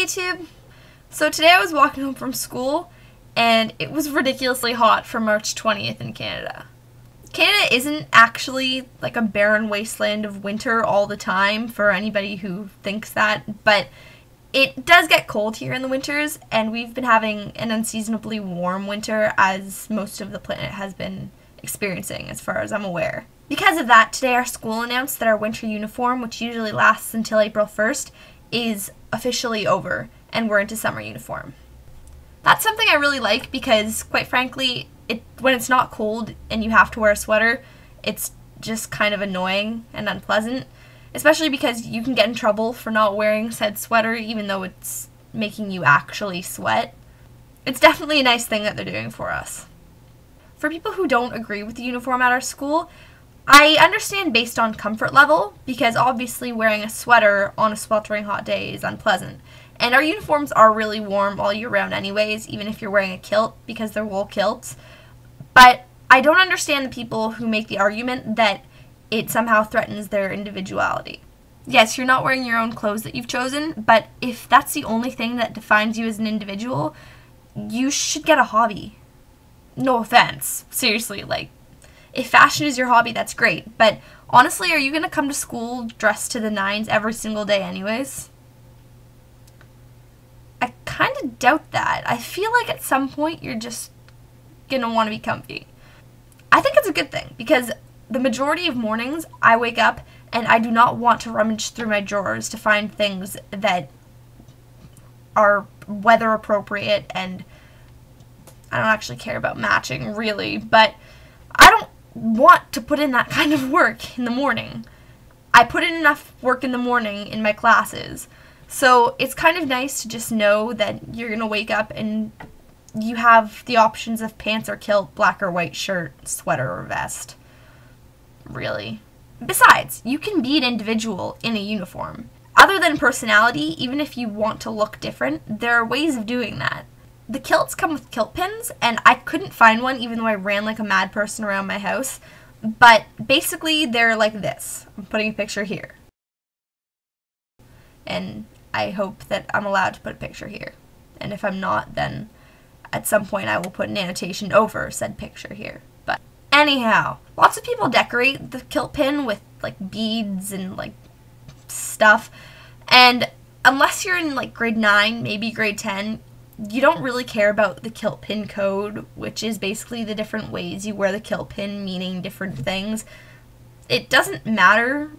YouTube! So today I was walking home from school and it was ridiculously hot for March 20th in Canada. Canada isn't actually like a barren wasteland of winter all the time for anybody who thinks that, but it does get cold here in the winters, and we've been having an unseasonably warm winter as most of the planet has been experiencing as far as I'm aware. Because of that, today our school announced that our winter uniform, which usually lasts until April 1st, is officially over and we're into summer uniform. That's something I really like because, quite frankly, when it's not cold and you have to wear a sweater, it's just kind of annoying and unpleasant, especially because you can get in trouble for not wearing said sweater even though it's making you actually sweat. It's definitely a nice thing that they're doing for us. For people who don't agree with the uniform at our school, I understand based on comfort level, because obviously wearing a sweater on a sweltering hot day is unpleasant. And our uniforms are really warm all year round anyways, even if you're wearing a kilt, because they're wool kilts. But I don't understand the people who make the argument that it somehow threatens their individuality. Yes, you're not wearing your own clothes that you've chosen, but if that's the only thing that defines you as an individual, you should get a hobby. No offense. Seriously, like, if fashion is your hobby, that's great. But honestly, are you going to come to school dressed to the nines every single day anyways? I kind of doubt that. I feel like at some point you're just going to want to be comfy. I think it's a good thing because the majority of mornings I wake up and I do not want to rummage through my drawers to find things that are weather appropriate, and I don't actually care about matching really, but I don't want to put in that kind of work in the morning. I put in enough work in the morning in my classes, so it's kind of nice to just know that you're going to wake up and you have the options of pants or kilt, black or white shirt, sweater or vest. Really. Besides, you can be an individual in a uniform. Other than personality, even if you want to look different, there are ways of doing that. The kilts come with kilt pins, and I couldn't find one even though I ran like a mad person around my house. But basically, they're like this. I'm putting a picture here. And I hope that I'm allowed to put a picture here. And if I'm not, then at some point I will put an annotation over said picture here. But anyhow, lots of people decorate the kilt pin with like beads and like stuff. And unless you're in like grade 9, maybe grade 10, you don't really care about the kilt pin code, which is basically the different ways you wear the kilt pin, meaning different things. It doesn't matter.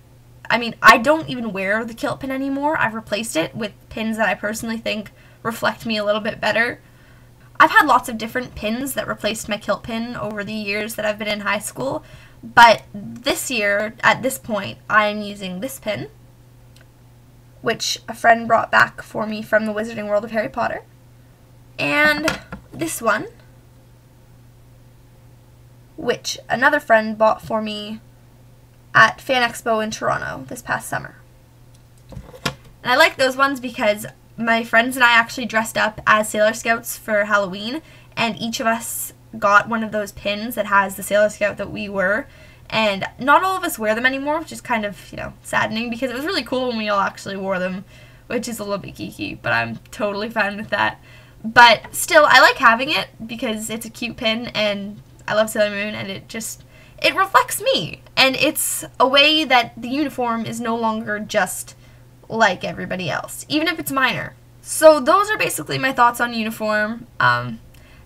I mean, I don't even wear the kilt pin anymore. I've replaced it with pins that I personally think reflect me a little bit better. I've had lots of different pins that replaced my kilt pin over the years that I've been in high school, but this year, at this point, I'm using this pin, which a friend brought back for me from the Wizarding World of Harry Potter, and this one, which another friend bought for me at Fan Expo in Toronto this past summer. And I like those ones because my friends and I actually dressed up as Sailor Scouts for Halloween, and each of us got one of those pins that has the Sailor Scout that we were, and not all of us wear them anymore, which is kind of, you know, saddening because it was really cool when we all actually wore them, which is a little bit geeky, but I'm totally fine with that. But still, I like having it because it's a cute pin, and I love Sailor Moon, and it reflects me, and it's a way that the uniform is no longer just like everybody else, even if it's minor. So those are basically my thoughts on uniform.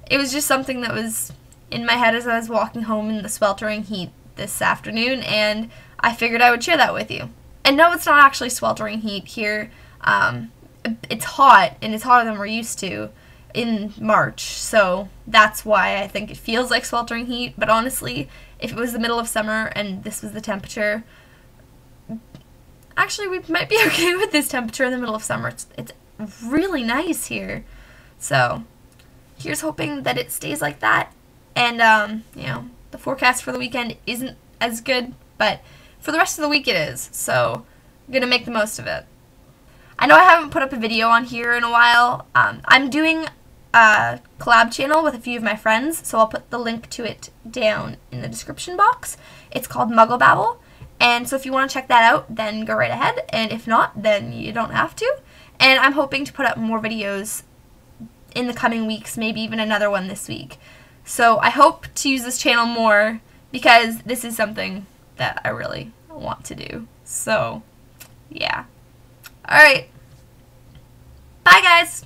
It was just something that was in my head as I was walking home in the sweltering heat this afternoon, and I figured I would share that with you. And no, it's not actually sweltering heat here. It's hot, and it's hotter than we're used to in March, so that's why I think it feels like sweltering heat. But honestly, if it was the middle of summer and this was the temperature, actually we might be okay with this temperature in the middle of summer. It's really nice here. So here's hoping that it stays like that. And you know, the forecast for the weekend isn't as good, but for the rest of the week it is, so I'm gonna make the most of it. I know I haven't put up a video on here in a while. I'm doing a collab channel with a few of my friends, so I'll put the link to it down in the description box. It's called Muggle Babble, and so if you want to check that out, then go right ahead, and if not, then you don't have to. And I'm hoping to put up more videos in the coming weeks, maybe even another one this week. So I hope to use this channel more because this is something that I really want to do. So, yeah. Alright. Bye, guys!